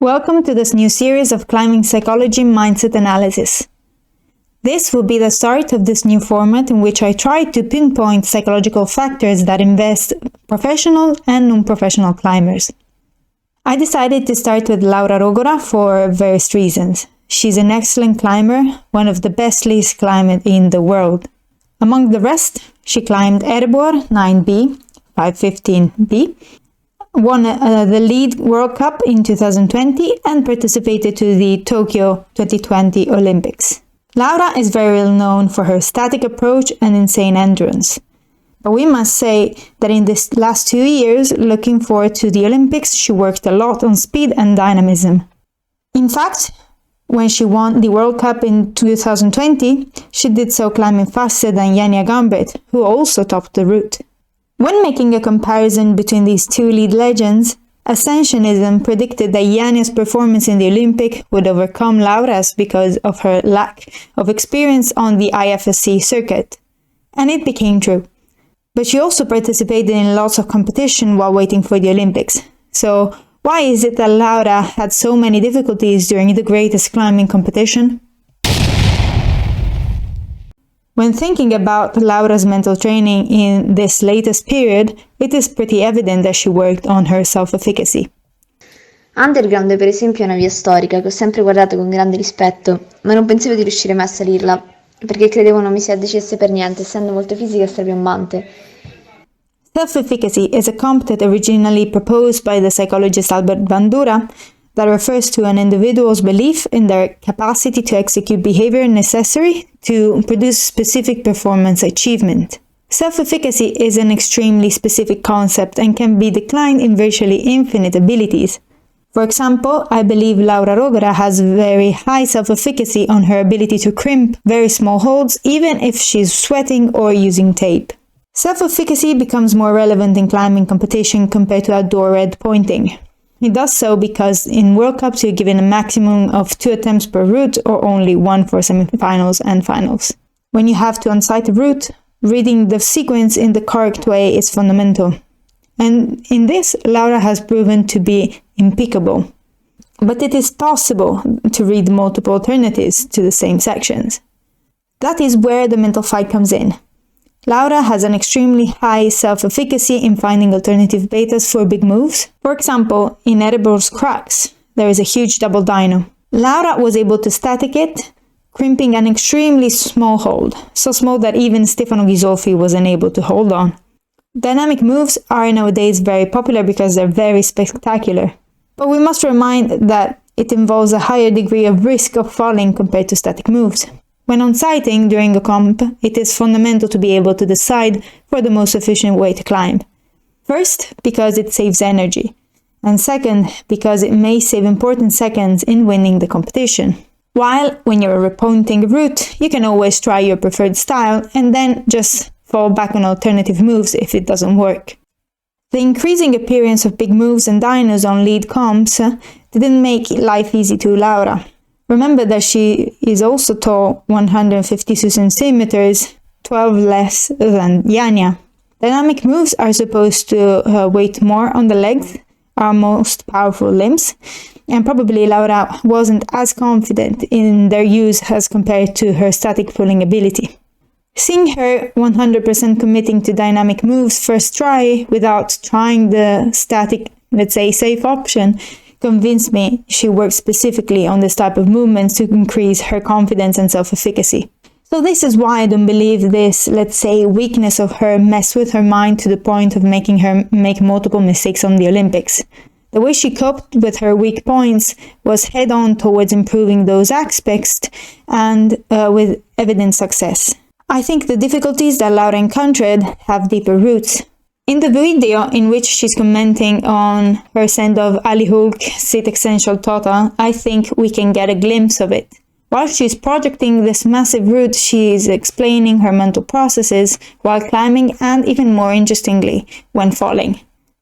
Welcome to this new series of climbing psychology mindset analysis. This will be the start of this new format in which I try to pinpoint psychological factors that invest professional and non-professional climbers. I decided to start with Laura Rogora for various reasons. She's an excellent climber, one of the best list climbers in the world. Among the rest, she climbed Erebor 9B, 515B, won the lead World Cup in 2020 and participated to the Tokyo 2020 Olympics. Laura is very well known for her static approach and insane endurance. But we must say that in these last 2 years, looking forward to the Olympics, she worked a lot on speed and dynamism. In fact, when she won the World Cup in 2020, she did so climbing faster than Janja Gambert, who also topped the route. When making a comparison between these two lead legends, Ascensionism predicted that Janja's performance in the Olympic would overcome Laura's because of her lack of experience on the IFSC circuit. And it became true. But she also participated in lots of competition while waiting for the Olympics. So why is it that Laura had so many difficulties during the greatest climbing competition? When thinking about Laura's mental training in this latest period, it is pretty evident that she worked on her self-efficacy. Underground, per esempio, è una via storica che ho sempre guardato con grande rispetto, ma non pensavo di riuscire mai a salirla, perché credevo non mi si addicesse per niente, essendo molto fisica e strapiombante. Self-efficacy is a concept originally proposed by the psychologist Albert Bandura that refers to an individual's belief in their capacity to execute behavior necessary to produce specific performance achievement. Self-efficacy is an extremely specific concept and can be declined in virtually infinite abilities. For example, I believe Laura Rogora has very high self-efficacy on her ability to crimp very small holds even if she's sweating or using tape. Self-efficacy becomes more relevant in climbing competition compared to outdoor red pointing. It does so because in World Cups you're given a maximum of 2 attempts per route or only 1 for semifinals and finals. When you have to unsight a route, reading the sequence in the correct way is fundamental. And in this, Laura has proven to be impeccable. But it is possible to read multiple alternatives to the same sections. That is where the mental fight comes in. Laura has an extremely high self-efficacy in finding alternative betas for big moves. For example, in Erebor's cracks, there is a huge double dyno. Laura was able to static it, crimping an extremely small hold, so small that even Stefano Ghisolfi was unable to hold on. Dynamic moves are nowadays very popular because they're very spectacular. But we must remind that it involves a higher degree of risk of falling compared to static moves. When on-sighting during a comp, it is fundamental to be able to decide for the most efficient way to climb. First, because it saves energy, and second, because it may save important seconds in winning the competition. While, when you're repointing a route, you can always try your preferred style and then just fall back on alternative moves if it doesn't work. The increasing appearance of big moves and dynos on lead comps didn't make life easy to Laura. Remember that she is also tall 152 centimeters, 12 less than Janja. Dynamic moves are supposed to weight more on the legs, our most powerful limbs, and probably Laura wasn't as confident in their use as compared to her static pulling ability. Seeing her 100% committing to dynamic moves first try without trying the static, let's say, safe option, convinced me she worked specifically on this type of movements to increase her confidence and self-efficacy. So this is why I don't believe this, let's say, weakness of her messed with her mind to the point of making her make multiple mistakes on the Olympics. The way she coped with her weak points was head-on towards improving those aspects and with evident success. I think the difficulties that Laura encountered have deeper roots. In the video in which she's commenting on her send of Ali Hulk Sit Essential Total, I think we can get a glimpse of it. While she's projecting this massive route, she is explaining her mental processes while climbing and, even more interestingly, when falling.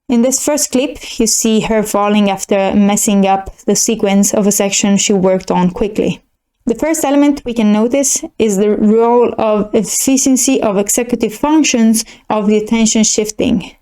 In this first clip, you see her falling after messing up the sequence of a section she worked on quickly. The first element we can notice is the role of efficiency of executive functions of the attention shifting.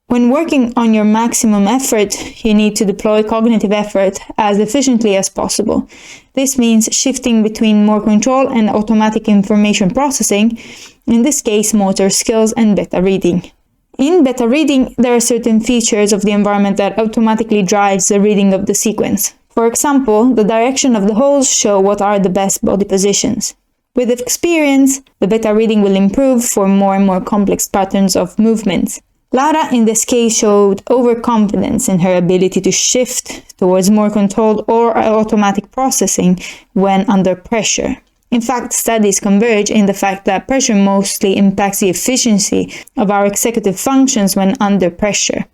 When working on your maximum effort, you need to deploy cognitive effort as efficiently as possible. This means shifting between more control and automatic information processing, in this case motor skills and beta reading. In beta reading, there are certain features of the environment that automatically drives the reading of the sequence. For example, the direction of the holes show what are the best body positions. With experience, the beta reading will improve for more and more complex patterns of movements. Laura, in this case, showed overconfidence in her ability to shift towards more controlled or automatic processing when under pressure. In fact, studies converge in the fact that pressure mostly impacts the efficiency of our executive functions when under pressure.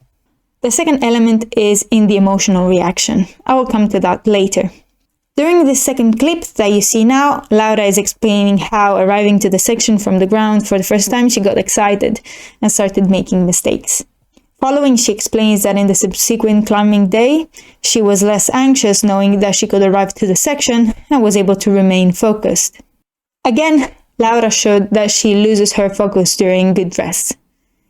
The second element is in the emotional reaction. I will come to that later. During this second clip that you see now, Laura is explaining how, arriving to the section from the ground for the first time, she got excited and started making mistakes. Following, she explains that in the subsequent climbing day, she was less anxious knowing that she could arrive to the section and was able to remain focused. Again, Laura showed that she loses her focus during good rest.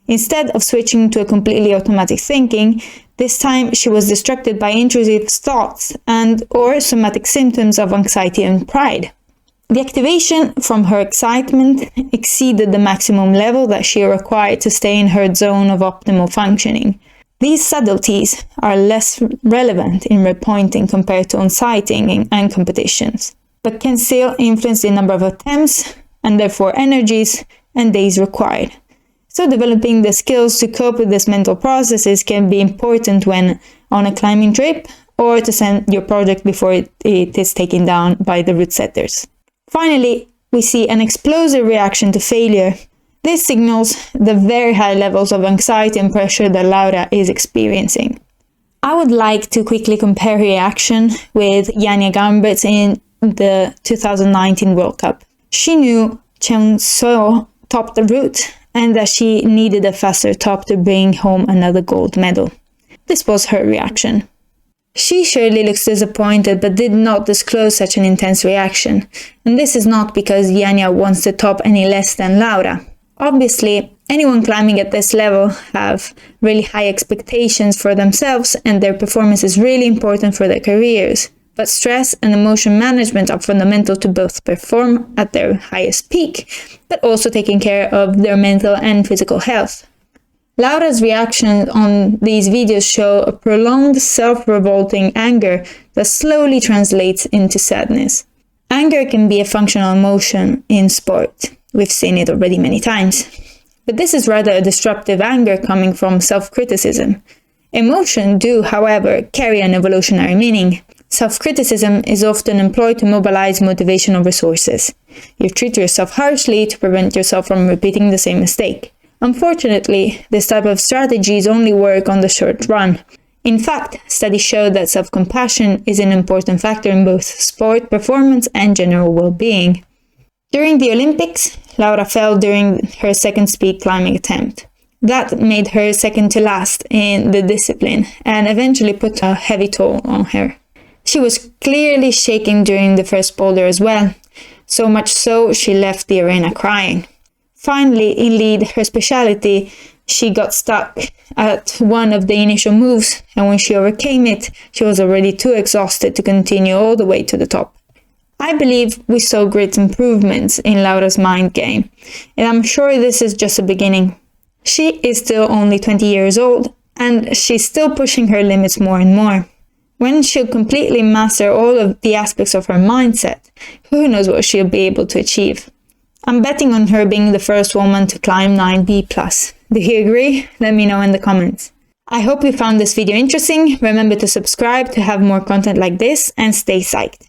Instead of switching to a completely automatic thinking, this time she was distracted by intrusive thoughts or somatic symptoms of anxiety and pride. The activation from her excitement exceeded the maximum level that she required to stay in her zone of optimal functioning. These subtleties are less relevant in repointing compared to on-sighting and competitions, but can still influence the number of attempts and therefore energies and days required. So developing the skills to cope with these mental processes can be important when on a climbing trip or to send your project before it is taken down by the route setters. Finally, we see an explosive reaction to failure. This signals the very high levels of anxiety and pressure that Laura is experiencing. I would like to quickly compare her reaction with Janja Garnberg's in the 2019 World Cup. She knew Chen So topped the route and that she needed a faster top to bring home another gold medal. This was her reaction. She surely looks disappointed but did not disclose such an intense reaction, and this is not because Janja wants to top any less than Laura. Obviously, anyone climbing at this level have really high expectations for themselves and their performance is really important for their careers. But stress and emotion management are fundamental to both perform at their highest peak, but also taking care of their mental and physical health. Laura's reactions on these videos show a prolonged self-revolting anger that slowly translates into sadness. Anger can be a functional emotion in sport. We've seen it already many times. But this is rather a disruptive anger coming from self-criticism. Emotions do, however, carry an evolutionary meaning. Self-criticism is often employed to mobilize motivational resources. You treat yourself harshly to prevent yourself from repeating the same mistake. Unfortunately, this type of strategies only work on the short run. In fact, studies show that self-compassion is an important factor in both sport performance and general well-being. During the Olympics, Laura fell during her second speed climbing attempt. That made her second to last in the discipline and eventually put a heavy toll on her. She was clearly shaking during the first boulder as well, so much so she left the arena crying. Finally, in lead, her specialty, she got stuck at one of the initial moves, and when she overcame it, she was already too exhausted to continue all the way to the top. I believe we saw great improvements in Laura's mind game, and I'm sure this is just a beginning. She is still only 20 years old, and she's still pushing her limits more and more. When she'll completely master all of the aspects of her mindset, who knows what she'll be able to achieve. I'm betting on her being the first woman to climb 9B+. Do you agree? Let me know in the comments. I hope you found this video interesting. Remember to subscribe to have more content like this and stay psyched.